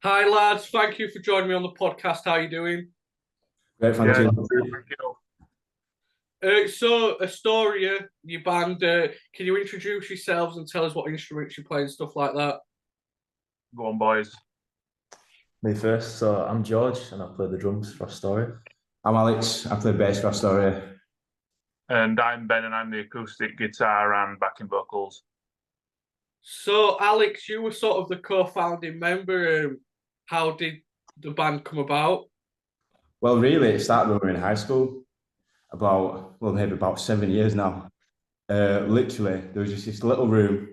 Hi lads, thank you for joining me on the podcast. How are you doing? Great, thank Yeah, you. thank you. So Astoria, your band, can you introduce yourselves and tell us what instruments you play and stuff like that? Go on, boys. Me first. So I'm George and I play the drums for Astoria. I'm Alex. I play bass for Astoria. And I'm Ben, and I'm the acoustic guitar and backing vocals. So Alex, you were sort of the co-founding member. How did the band come about? Well, really, it started when we were in high school, maybe about 7 years now. Literally, there was just this little room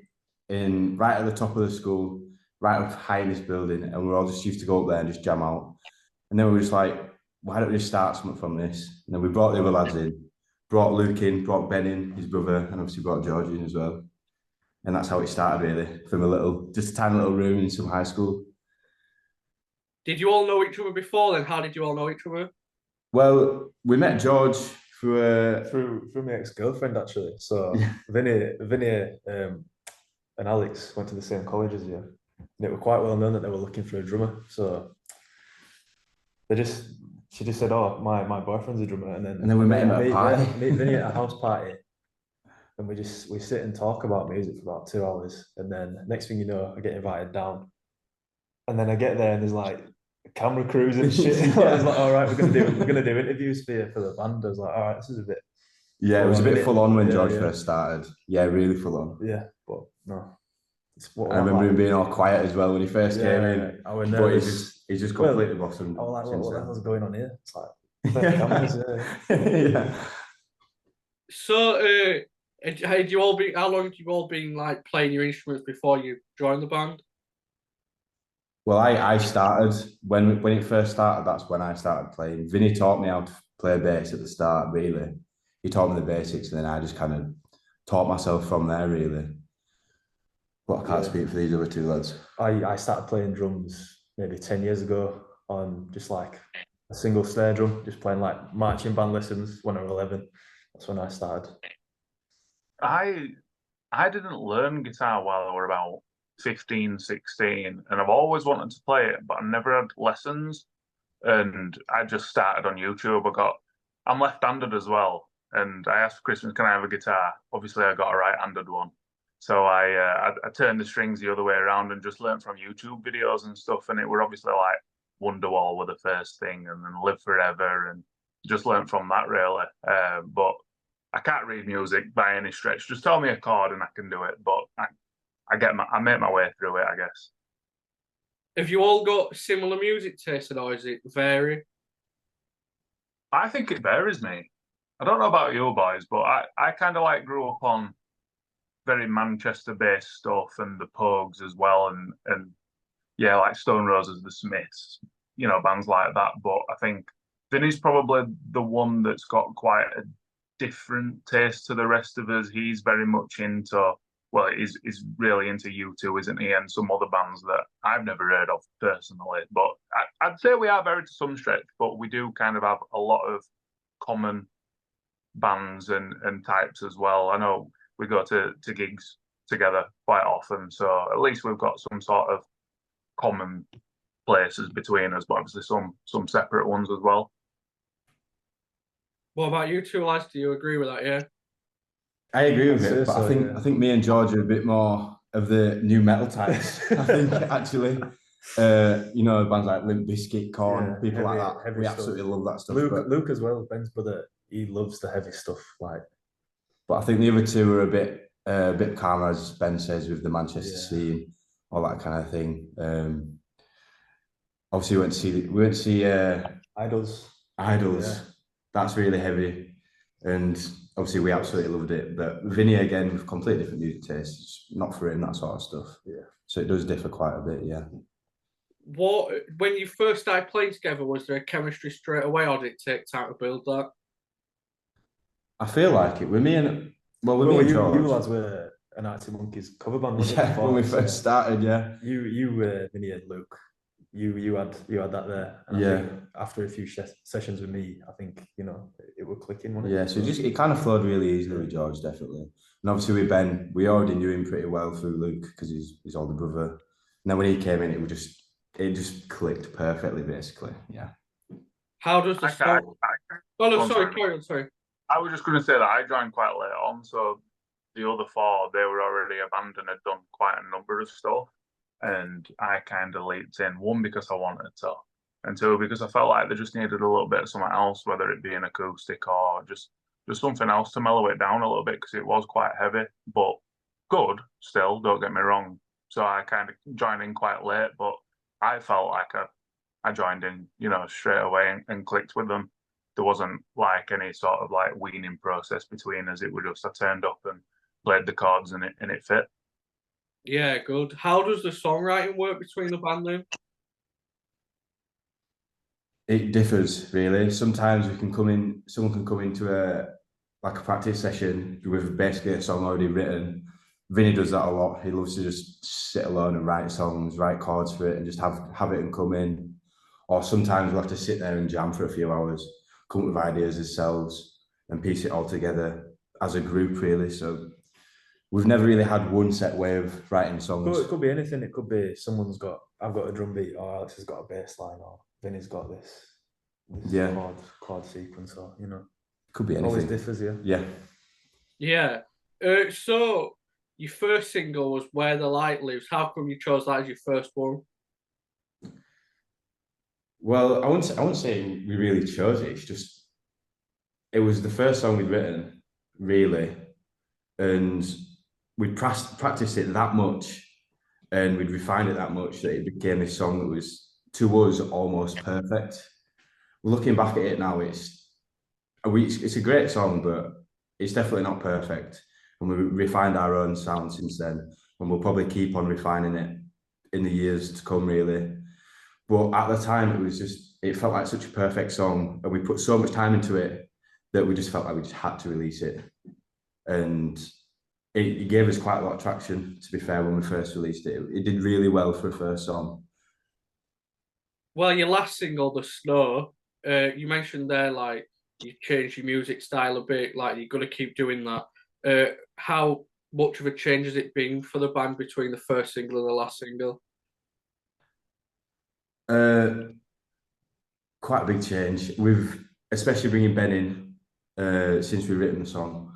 in right at the top of the school, right up high in this building, and we all just used to go up there and just jam out. And then we were just like, why don't we just start something from this? And then we brought the other lads in, brought Luke in, brought Ben in, his brother, and obviously brought George in as well. And that's how it started, really, from just a tiny little room in some high school. Did you all know each other before then? How did you all know each other? Well, we met George through Through my ex-girlfriend actually. So yeah. Vinny and Alex went to the same college as you. And it was quite well known that they were looking for a drummer. So she just said, "Oh, my boyfriend's a drummer," and And then we met him at a party. Meet Vinny at a house party, and we sit and talk about music for about 2 hours, and then next thing you know, I get invited down, and then I get there and there's like camera crews and shit. Yeah. I was like, "All right, we're gonna do interviews for the band." I was like, "All right, this is a bit." Yeah, it was a bit full on when George yeah. first started. Yeah, really full on. Yeah, but no, it's what I remember him being all quiet as well when he first came in. Yeah, I was But nervous. he's just completely blossomed. I was like, since what the then. hell's going on here? It's like cameras, Yeah. So, how long have you all been like playing your instruments before you joined the band? Well, I started when it first started. That's when I started playing. Vinny taught me how to play bass at the start. Really, he taught me the basics, and then I just kind of taught myself from there. Really, but I can't speak for these other two lads. I started playing drums maybe 10 years ago on just like a single snare drum, just playing like marching band lessons when I was 11. That's when I started. I I didn't learn guitar while I were about 15, 16, and I've always wanted to play it, but I never had lessons. And I just started on YouTube. I'm left-handed as well, and I asked for Christmas, can I have a guitar? Obviously, I got a right-handed one. So I turned the strings the other way around and just learned from YouTube videos and stuff. And it were obviously like Wonderwall were the first thing, and then Live Forever, and just learned from that really. But I can't read music by any stretch. Just tell me a chord and I can do it. But I make my way through it, I guess. Have you all got similar music tastes, or is it vary? I think it varies me. I don't know about you boys, but I kind of like grew up on very Manchester based stuff and the Pogues as well, and yeah, like Stone Roses, the Smiths, bands like that. But I think Vinny's probably the one that's got quite a different taste to the rest of us. He's very much into, well, he's really into U2, isn't he? And some other bands that I've never heard of personally. But I'd say we are very to some stretch, but we do kind of have a lot of common bands and types as well. I know we go to gigs together quite often, so at least we've got some sort of common places between us, but obviously some separate ones as well. What about you two lads? Do you agree with that? Yeah. I agree with it, but So, I think me and George are a bit more of the new metal types. I think actually, bands like Limp Bizkit, Korn, people like that. We absolutely love that stuff. Luke as well, Ben's brother, he loves the heavy stuff. But I think the other two are a bit calmer, as Ben says, with the Manchester scene, all that kind of thing. Obviously, we went to see Idols. Idols. Yeah. That's really heavy, and obviously we absolutely loved it. But Vinny again with completely different music tastes, it's not for him, that sort of stuff. Yeah. So it does differ quite a bit, yeah. When you first started playing together, was there a chemistry straight away, or did it take time to build that? I feel like it with me and George. You lads were an Arctic Monkeys cover band, wasn't Yeah, when we first started, yeah. You were Vinny and Luke. You had that there. And yeah. I think after a few sessions with me, I think it would click in. Yeah, so it kind of flowed really easily with George, definitely. And obviously with Ben, we already knew him pretty well through Luke because he's older brother. And then when he came in, it was just it just clicked perfectly, basically. Yeah. How does the song? Oh no, Go on, sorry, sorry. carry on. Sorry. I was just going to say that I joined quite late on, so the other four, they were already a band and had done quite a number of stuff. And I kind of leaped in, one, because I wanted to, and two, because I felt like they just needed a little bit of something else, whether it be an acoustic or just something else to mellow it down a little bit, because it was quite heavy, but good still, don't get me wrong. So I kind of joined in quite late, but I felt like I joined in, straight away and clicked with them. There wasn't like any sort of like weaning process between us. It was just I turned up and played the chords and it fit. Yeah, good. How does the songwriting work between the band then? It differs really. Sometimes someone can come into a practice session with basically a song already written. Vinny does that a lot. He loves to just sit alone and write songs, write chords for it, and just have it and come in. Or sometimes we'll have to sit there and jam for a few hours, come up with ideas ourselves, and piece it all together as a group, really. So we've never really had one set way of writing songs. It could be anything. It could be I've got a drum beat, or Alex has got a bass line, or Vinny's got this Yeah. chord sequence, or Could be anything. always differs, yeah. Yeah. Yeah. So your first single was "Where the Light Lives." How come you chose that as your first one? Well, I wouldn't say we really chose it. It's just it was the first song we'd written, really, and we'd practiced it that much, and we'd refined it that much that it became a song that was to us almost perfect. Looking back at it now, it's a great song, but it's definitely not perfect. And we refined our own sound since then, and we'll probably keep on refining it in the years to come, really. But at the time, it felt like such a perfect song, and we put so much time into it that we just felt like we just had to release it. And it gave us quite a lot of traction, to be fair, when we first released it. It did really well for a first song. Well, your last single, "The Snow," you mentioned there like you changed your music style a bit, like you're gonna keep doing that. How much of a change has it been for the band between the first single and the last single? Quite a big change. Especially bringing Ben in since we've written the song.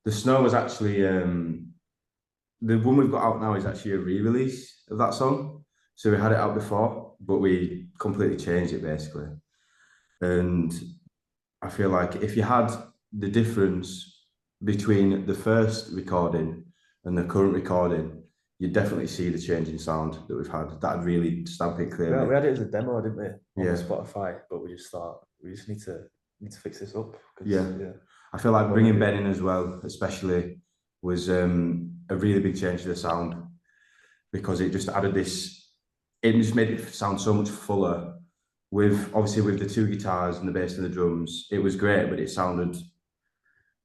The Snow was actually the one we've got out now is actually a re-release of that song. So we had it out before, but we completely changed it basically. And I feel like if you had the difference between the first recording and the current recording, you definitely see the change in sound that we've had. That'd really stamp it clearly. Yeah, we had it as a demo, didn't we? Yeah. On Spotify, but we just thought we just need to fix this up. Yeah. I feel like bringing Ben in as well, especially, was a really big change to the sound, because it just added this. It just made it sound so much fuller. With the two guitars and the bass and the drums, it was great, but it sounded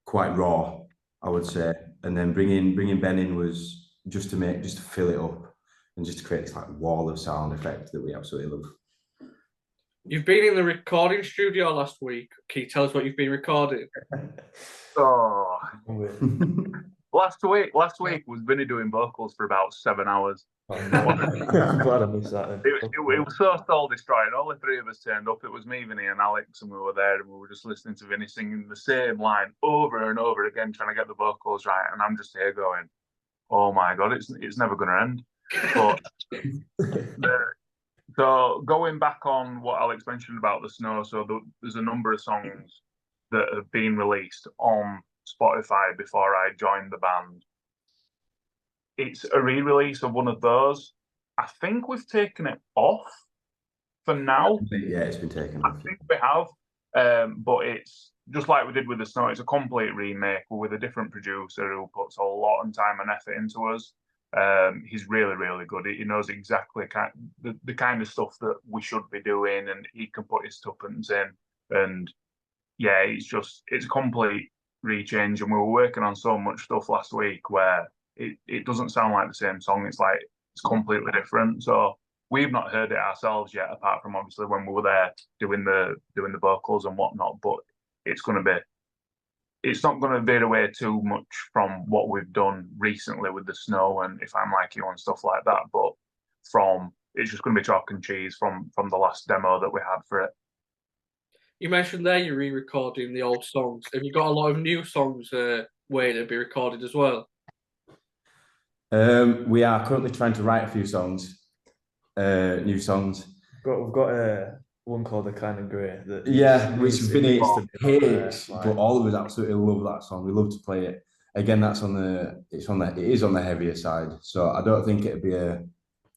quite raw, I would say. And then bringing Ben in was just to fill it up and just to create this like wall of sound effect that we absolutely love. You've been in the recording studio last week. Can you tell us what you've been recording? Oh, last week was Vinny doing vocals for about 7 hours. I'm glad I missed that. It was so soul destroying. Only three of us turned up. It was me, Vinny, and Alex, and we were there, and we were just listening to Vinny singing the same line over and over again, trying to get the vocals right. And I'm just here going, "Oh my god, it's never going to end." But so going back on what Alex mentioned about the snow, so there's a number of songs that have been released on Spotify before I joined the band. It's a re-release of one of those. I think we've taken it off for now. Yeah, it's been taken off. I think we have, but it's just like we did with the snow. It's a complete remake with a different producer who puts a lot of time and effort into us. He's really, really good. He knows exactly the kind of stuff that we should be doing, and he can put his tuppence in. And yeah, it's a complete rechange. And we were working on so much stuff last week where it doesn't sound like the same song. It's like it's completely different. So we've not heard it ourselves yet, apart from obviously when we were there doing the vocals and whatnot. But it's not going to veer away too much from what we've done recently with the snow and If I'm Like You and stuff like that. But from it's just going to be chalk and cheese from the last demo that we had for it. You mentioned there you're re-recording the old songs. Have you got a lot of new songs waiting to be recorded as well? We are currently trying to write a few songs, new songs. We've got one called "The Kind of Grey." Which Vinny hates, like... but all of us absolutely love that song. We love to play it. Again, it is on the heavier side, so I don't think it'd be a.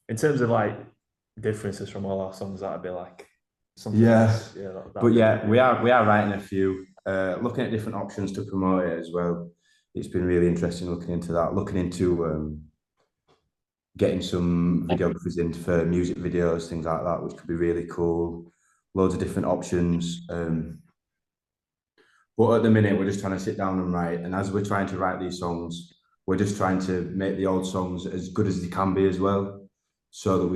In terms of like differences from all our songs, that'd be like something. Yeah, else. Yeah. But yeah, we are writing a few, looking at different options to promote it as well. It's been really interesting looking into that, looking into getting some videographers in for music videos, things like that, which could be really cool. Loads of different options. But at the minute, we're just trying to sit down and write. And as we're trying to write these songs, we're just trying to make the old songs as good as they can be as well, so that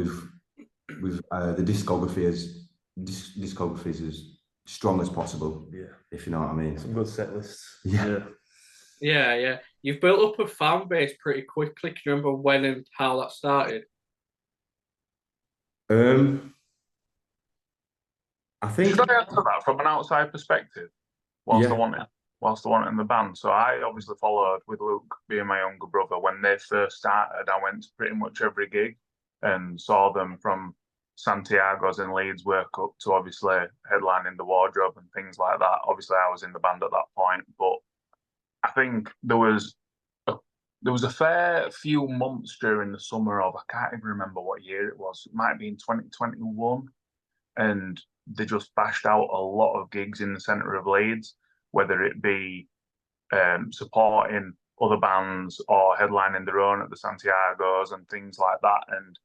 the discography is as strong as possible. Yeah, if you know what I mean. Some good set lists. Yeah. You've built up a fan base pretty quickly. Can you remember when and how that started? I think. Should I answer that from an outside perspective? Whilst I wanted in the band. So I obviously followed with Luke being my younger brother. When they first started, I went to pretty much every gig and saw them from Santiago's in Leeds work up to obviously headlining the Wardrobe and things like that. Obviously, I was in the band at that point, but I think there was a fair few months during the summer of, I can't even remember what year it was. It might be in 2021, and they just bashed out a lot of gigs in the centre of Leeds, whether it be supporting other bands or headlining their own at the Santiago's and things like that, and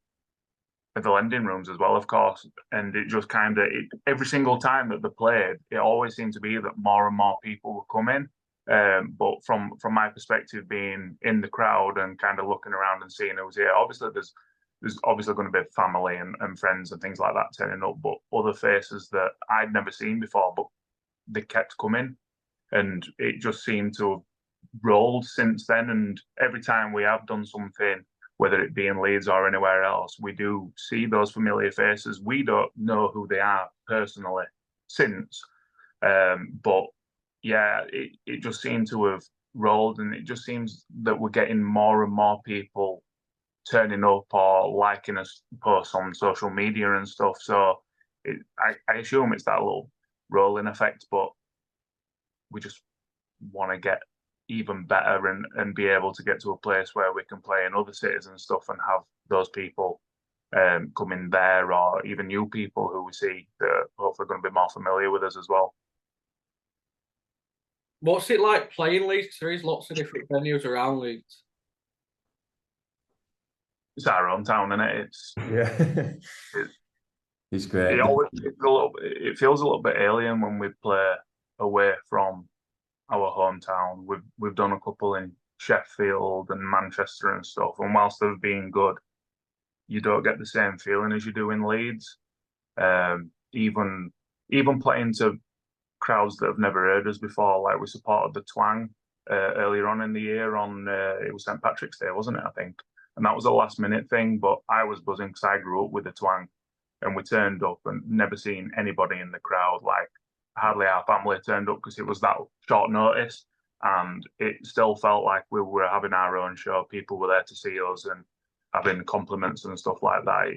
at the lending rooms as well, of course. And it just kind of, every single time that they played, it always seemed to be that more and more people were coming. But from my perspective, being in the crowd and kind of looking around and seeing who was here, obviously there's obviously going to be family and friends and things like that turning up, but other faces that I'd never seen before, but they kept coming, and it just seemed to have rolled since then. And every time we have done something, whether it be in Leeds or anywhere else, we do see those familiar faces. We don't know who they are personally since, but yeah, it just seemed to have rolled, and it just seems that we're getting more and more people turning up or liking us posts on social media and stuff. So I assume it's that little rolling effect, but we just want to get even better and be able to get to a place where we can play in other cities and stuff and have those people come in there, or even new people who we see that are hopefully going to be more familiar with us as well. What's it like playing Leeds? Because there is lots of different venues around Leeds. It's our own town, isn't it? It's great. It feels a little bit alien when we play away from our hometown. We've done a couple in Sheffield and Manchester and stuff, and whilst they've been good, you don't get the same feeling as you do in Leeds. Even playing to crowds that have never heard us before, like we supported the Twang earlier on in the year on it was St Patrick's Day, wasn't it? I think. And that was a last minute thing, but I was buzzing because I grew up with the Twang, and we turned up and never seen anybody in the crowd. Like hardly our family turned up because it was that short notice, and it still felt like we were having our own show. People were there to see us and having compliments and stuff like that.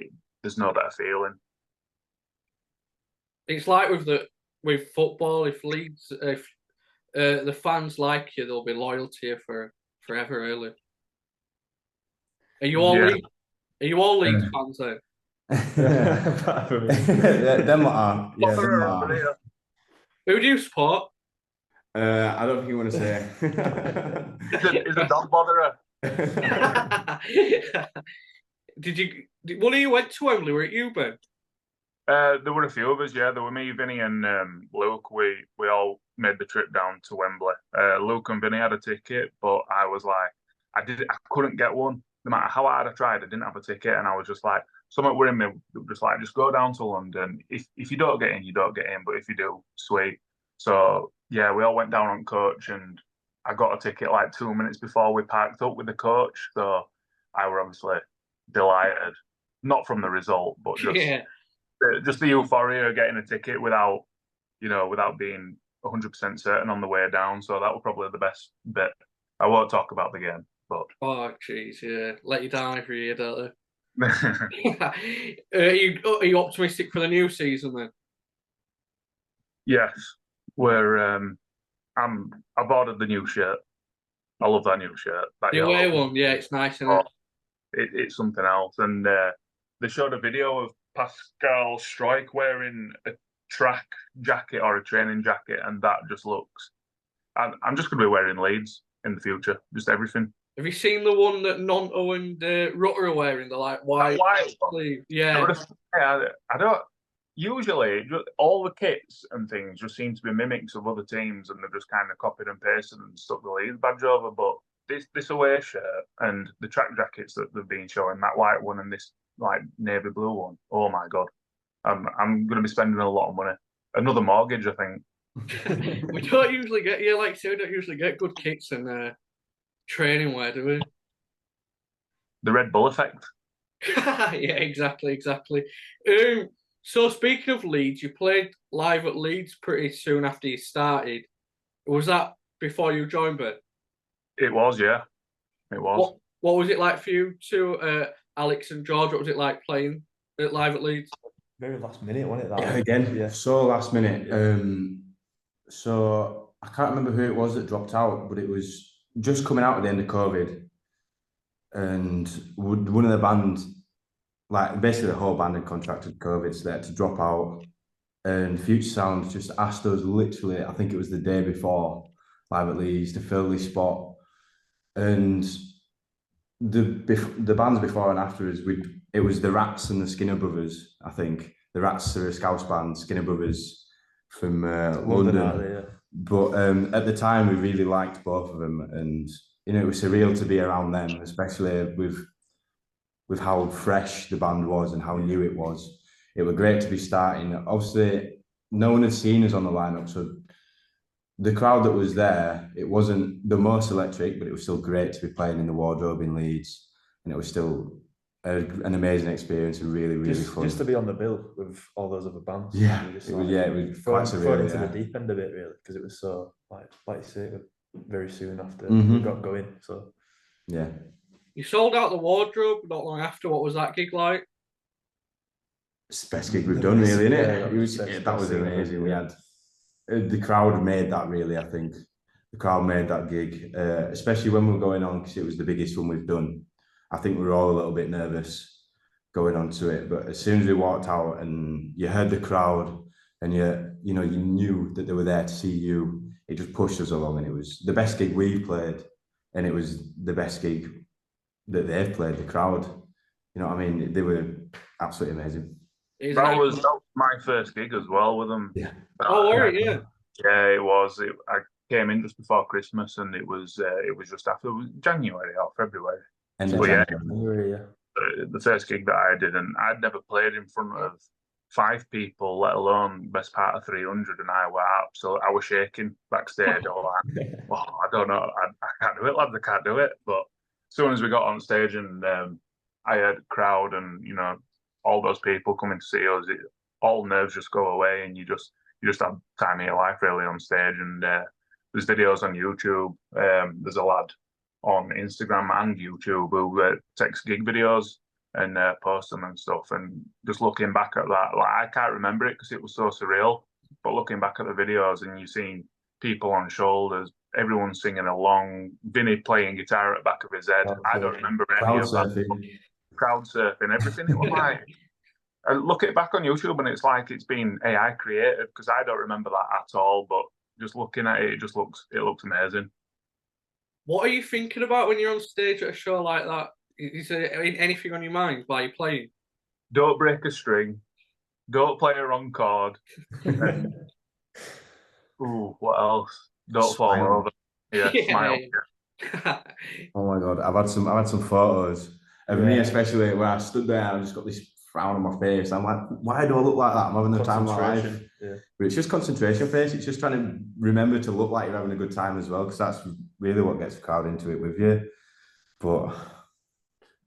There's no better feeling. It's like with football. If Leeds, if the fans like you, they'll be loyal to you for forever. Really. Are you all Leeds fans then? Them are. Yeah, them are. Who do you support? I don't think you want to say. Is a dog botherer? One of you went to Wembley? Were it you, Ben? There were a few of us, yeah. There were me, Vinny, and Luke. We all made the trip down to Wembley. Luke and Vinny had a ticket, but I was like, I couldn't get one. No matter how hard I tried, I didn't have a ticket, and I was just like, something were in me, just go down to London. If you don't get in, you don't get in, but if you do, sweet. So yeah, we all went down on coach, and I got a ticket like 2 minutes before we parked up with the coach. So I were obviously delighted. not from the result, but just Yeah. Just the euphoria of getting a ticket without being 100% certain on the way down. So that was probably the best bit. I won't talk about the game, but Oh, jeez, yeah. Let you down every year, don't they? Are you optimistic for the new season then? yes, we're I've ordered the new shirt. I love that new shirt. That The away yellow. one, yeah, it's nice, isn't Oh, it? it's something else. And they showed a video of Pascal Struijk wearing a track jacket or a training jacket, and that just looks. I'm just going to be wearing Leeds in the future, just everything. Have you seen the one that Nonto and Rutter are wearing? They're like white sleeve. Yeah. I don't. Usually, all the kits and things just seem to be mimics of other teams, and they've just kind of copied and pasted and stuck the Leeds badge over. But this away shirt and the track jackets that they've been showing, that white one and this like navy blue one, oh my god, I'm going to be spending a lot of money. Another mortgage, I think. We don't usually get, yeah, like I say, we don't usually get good kits and training wear, do we? The Red Bull effect. Yeah, exactly. So speaking of Leeds, you played live at Leeds pretty soon after you started. Was that before you joined, Ben? It was, yeah. It was. What was it like for you two, Alex and George? What was it like playing live at Leeds? Very last minute, wasn't it? That Yeah, one? again, Yeah. so last minute. Yeah. So I can't remember who it was that dropped out, but it was just coming out at the end of COVID, and one of the band, like basically the whole band had contracted COVID, so they had to drop out. And Future Sound just asked us literally, I think it was the day before, live at Leeds, to fill this spot. And the bands before and after us, it was the Rats and the Skinner Brothers, I think. The Rats are a Scouse band, Skinner Brothers from London. Yeah. But at the time, we really liked both of them, and it was surreal to be around them, especially with how fresh the band was and how new it was. It was great to be starting. Obviously, no one had seen us on the lineup, so the crowd that was there, it wasn't the most electric, but it was still great to be playing in the Wardrobe in Leeds, and it was still an amazing experience and really, really fun. Just to be on the bill with all those other bands. Yeah, it was quite surreal. Thrown into the deep end of it, really, because it was so like you say, very soon after we got going. So yeah, you sold out the Wardrobe not long after. What was that gig like? It's the best gig we've done, really, isn't it? Yeah, that was amazing. We had the crowd made that, really. I think the crowd made that gig, especially when we were going on, because it was the biggest one we've done. I think we were all a little bit nervous going on to it, but as soon as we walked out and you heard the crowd and you knew that they were there to see you, it just pushed us along, and it was the best gig we've played, and it was the best gig that they've played. The crowd, you know what I mean? They were absolutely amazing. That was my first gig as well with them. Yeah. Oh, were it? Yeah. Yeah, it was. I came in just before Christmas, and it was just after January or February. January, yeah. The first gig that I did, and I'd never played in front of 5 people, let alone best part of 300, and I was shaking backstage. All like, I don't know, I can't do it, lads, I can't do it. But as soon as we got on stage and I heard a crowd and all those people coming to see us, all nerves just go away, and you just have time of your life really on stage. And there's videos on YouTube. There's a lad on Instagram and YouTube who takes gig videos and posts them and stuff. And just looking back at that, like I can't remember it because it was so surreal. But looking back at the videos and you're seeing people on shoulders, everyone singing along, Vinny playing guitar at the back of his head. I don't remember any of that. Crowd surfing, everything. It was like, I look it back on YouTube and it's like it's been AI created, because I don't remember that at all. But just looking at it, it looks amazing. What are you thinking about when you're on stage at a show like that? Is there anything on your mind while you're playing? Don't break a string. Don't play a wrong chord. What else? Don't fall over. Yeah, smile. Yeah. Oh my god, I've had some photos of me, especially where I stood there and I just got this frown on my face. I'm like, why do I look like that? I'm having the time of my life. Yeah. But it's just concentration face. It's just trying to remember to look like you're having a good time as well, because that's really what gets the crowd into it with you. But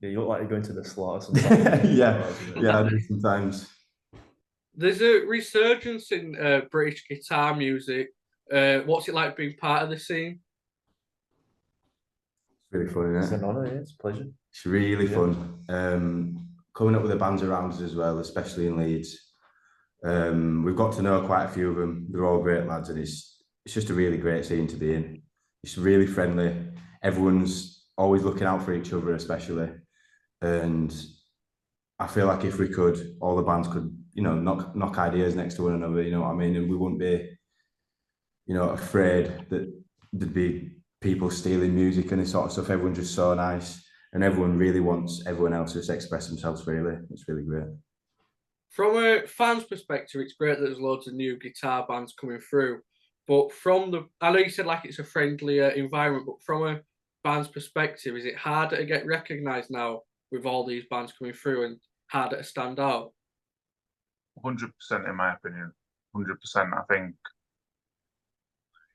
Yeah, you look like you're going to the slaughter sometimes. Yeah, I do sometimes. There's a resurgence in British guitar music. What's it like being part of the scene? It's really fun, It's isn't an it? honour, yeah, it's a pleasure. It's really Yeah. fun. Coming up with the bands around us as well, especially in Leeds. We've got to know quite a few of them. They're all great lads, and it's just a really great scene to be in. It's really friendly. Everyone's always looking out for each other, especially. And I feel like if we could, all the bands could, knock ideas next to one another. You know what I mean? And we wouldn't be, afraid that there'd be people stealing music and this sort of stuff. Everyone's just so nice, and everyone really wants everyone else to just express themselves freely. It's really great. From a fan's perspective, it's great that there's loads of new guitar bands coming through. But I know you said like it's a friendlier environment, but from a band's perspective, is it harder to get recognised now with all these bands coming through and harder to stand out? 100% in my opinion. 100%. I think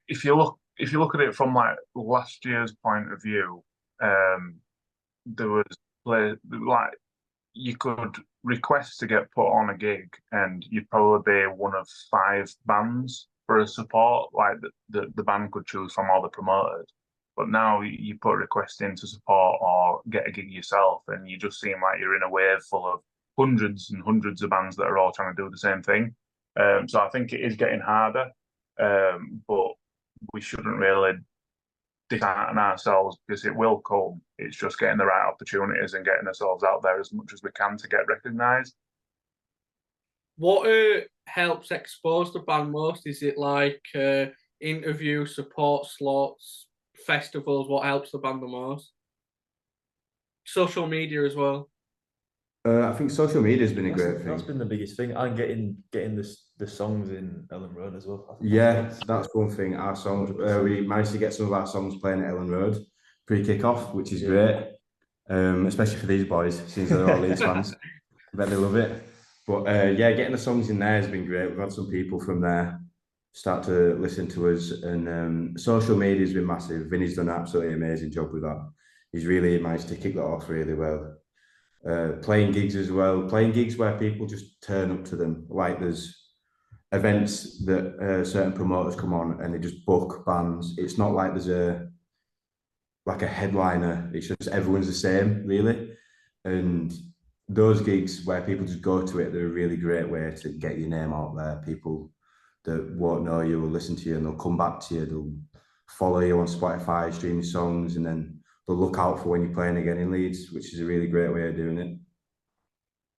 if you look at it from like last year's point of view, there was like you could request to get put on a gig, and you'd probably be one of 5 bands for a support. Like the band could choose from all the promoters. But now you put a request in to support or get a gig yourself, and you just seem like you're in a wave full of hundreds and hundreds of bands that are all trying to do the same thing. So I think it is getting harder, but we shouldn't really dishearten ourselves because it will come. It's just getting the right opportunities and getting ourselves out there as much as we can to get recognised. What helps expose the band most? Is it like interview, support slots, festivals? What helps the band the most? Social media as well. I think social media has been a great thing. That's been the biggest thing, and getting the songs in Ellen Road as well. Yeah, that's one thing. Our songs, we managed to get some of our songs playing at Ellen Road pre-kick-off, which is great, especially for these boys, since they're all Leeds fans. I bet they love it. But getting the songs in there has been great. We've had some people from there start to listen to us, and social media has been massive. Vinny's done an absolutely amazing job with that. He's really managed to kick that off really well. Playing gigs as well, playing gigs where people just turn up to them. Like there's events that certain promoters come on and they just book bands. It's not like there's a headliner. It's just everyone's the same, really. And those gigs where people just go to it, they're a really great way to get your name out there. People that won't know you will listen to you and they'll come back to you. They'll follow you on Spotify, stream songs, and then they'll look out for when you're playing again in Leeds, which is a really great way of doing it.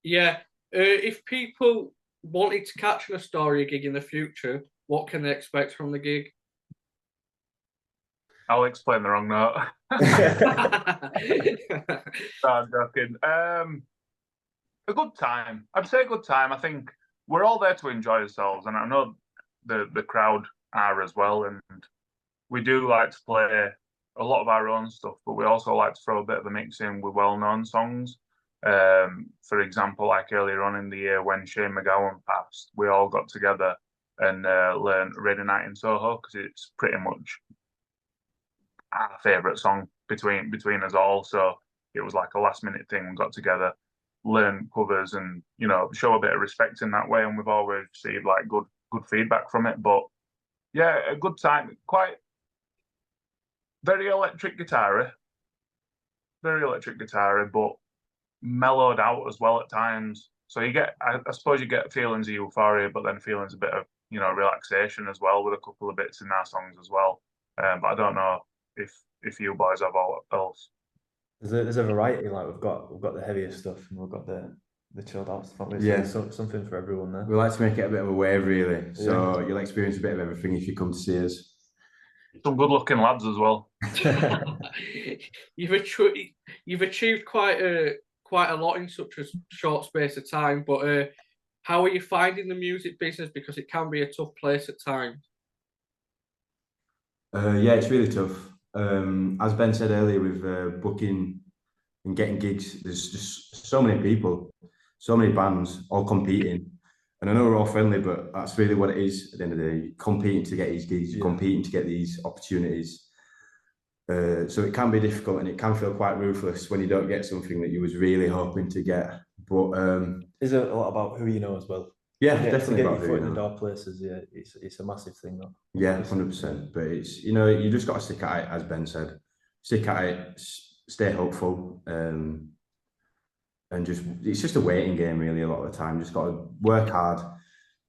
Yeah. If people wanted to catch an Astoria gig in the future, what can they expect from the gig? I'll explain the wrong note. No, I'm joking. A good time. I'd say a good time. I think we're all there to enjoy ourselves, and I know the crowd are as well. And we do like to play a lot of our own stuff, but we also like to throw a bit of a mix in with well-known songs. For example, like earlier on in the year when Shane McGowan passed, we all got together and learned "Rainy Night in Soho" because it's pretty much our favourite song between us all. So it was like a last-minute thing. We got together, learn covers, and show a bit of respect in that way. And we've always received like good feedback from it. But yeah, a good time. Quite very electric guitar, but mellowed out as well at times. So you get, I suppose, you get feelings of euphoria, but then feelings a bit of relaxation as well with a couple of bits in our songs as well. But I don't know if you boys have all else. There's a variety. Like we've got the heavier stuff, and we've got the chilled out stuff. Yeah, so something for everyone there. We like to make it a bit of a wave, really. So you'll experience a bit of everything if you come to see us. Some good-looking lads as well. You've achieved quite a lot in such a short space of time. But how are you finding the music business? Because it can be a tough place at times. Yeah, it's really tough. As Ben said earlier, with booking and getting gigs, there's just so many people, so many bands all competing. And I know we're all friendly, but that's really what it is at the end of the day. You're competing to get these gigs, you're competing to get these opportunities. So it can be difficult, and it can feel quite ruthless when you don't get something that you was really hoping to get. But Is it a lot about who you know as well? yeah, To definitely get about your who foot you in the know. door places. Yeah, it's a massive thing. Though. Yeah, 100%. But it's, you just got to stick at it, as Ben said. Stick at it, stay hopeful, and it's just a waiting game really a lot of the time. Just got to work hard,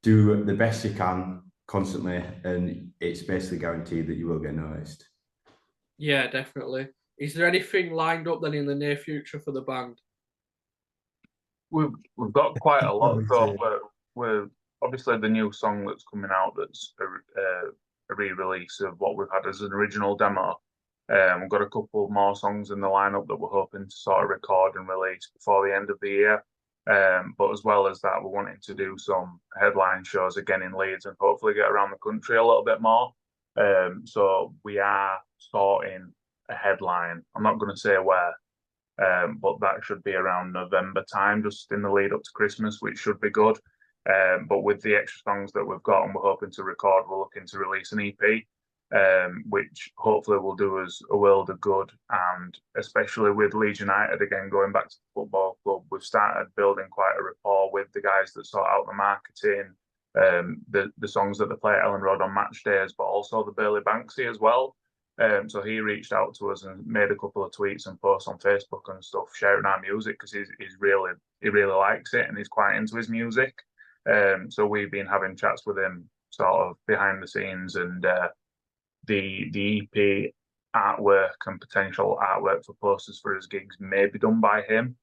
do the best you can constantly, and it's basically guaranteed that you will get noticed. Yeah, definitely. Is there anything lined up then in the near future for the band? We've got quite a lot. So Obviously. we're obviously the new song that's coming out, that's a re-release of what we've had as an original demo. We've got a couple more songs in the lineup that we're hoping to sort of record and release before the end of the year. But as well as that, we're wanting to do some headline shows again in Leeds and hopefully get around the country a little bit more. So we are sorting a headline. I'm not going to say where, but that should be around November time, just in the lead up to Christmas, which should be good. But with the extra songs that we've got and we're hoping to record, we're looking to release an EP, which hopefully will do us a world of good. And especially with Leeds United, again, going back to the football club, we've started building quite a rapport with the guys that sort out the marketing, the songs that they play at Ellen Road on match days, but also the Burley Banksy as well. So he reached out to us and made a couple of tweets and posts on Facebook and stuff, sharing our music because he really likes it and he's quite into his music. So we've been having chats with him sort of behind the scenes, and the EP artwork and potential artwork for posters for his gigs may be done by him,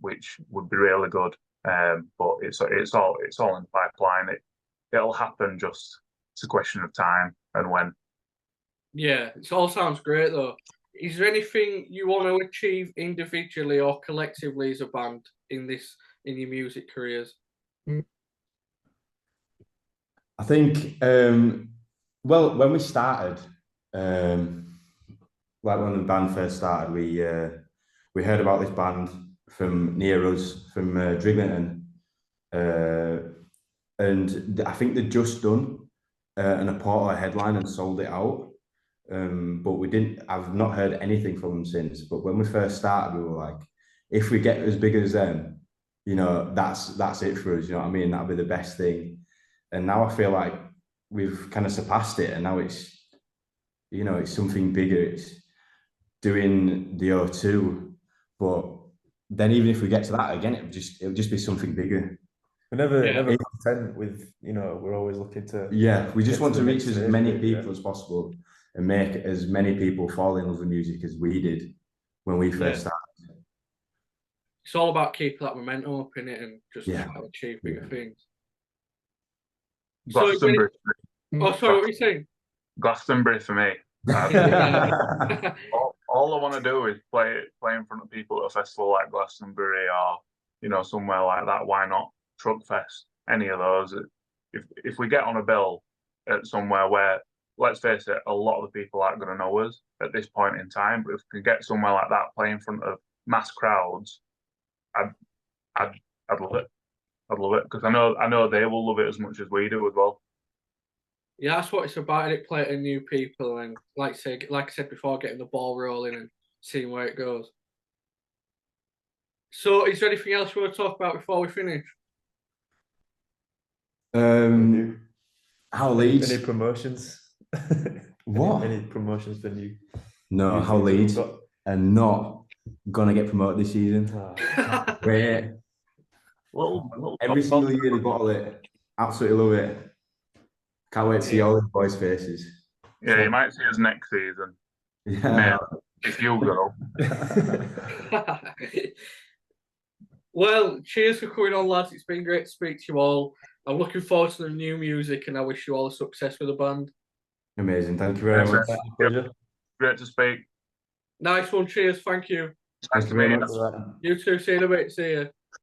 which would be really good. But it's all in the pipeline. It'll happen. Just it's a question of time and when. Yeah, it all sounds great though. Is there anything you want to achieve individually or collectively as a band in your music careers? I think, well, when we started, like when the band first started, we heard about this band from near us, from Driglington, and I think they'd just done an Apollo headline and sold it out. But we didn't. I've not heard anything from them since. But when we first started, we were like, if we get as big as them, that's it for us. You know what I mean? That'll be the best thing. And now I feel like we've kind of surpassed it, and now it's something bigger. It's doing the O2, but then even if we get to that again, it'll just be something bigger. We're never content with, we're always looking to. Yeah, we just want to reach as many people yeah. as possible and make as many people fall in love with music as we did when we first started. It's all about keeping that momentum up in it and just trying to achieve bigger things. Glastonbury. Oh, sorry, what were you saying? Glastonbury for me. All I want to do is play in front of people at a festival like Glastonbury or somewhere like that. Why not Truck Fest? Any of those. If we get on a bill at somewhere where, let's face it, a lot of the people aren't going to know us at this point in time, but if we can get somewhere like that, play in front of mass crowds, I'd love it. I'd love it because I know they will love it as much as we do as well. Yeah, that's what it's about. It playing new people and like I said before, getting the ball rolling and seeing where it goes. So, is there anything else you want to talk about before we finish? How Leeds? Any promotions? What? Any promotions for new? No, new how Leeds are not gonna get promoted this season. Wait. Every single year they bottle it. Absolutely love it. Can't wait to see all the boys' faces. Yeah, you might see us next season. Yeah. If you go. Well, cheers for coming on, lads. It's been great to speak to you all. I'm looking forward to the new music and I wish you all the success with the band. Amazing. Thank you very much. Pleasure. Great to speak. Nice one. Cheers. Thank you. Nice to meet you. You too. See you in a bit. See you.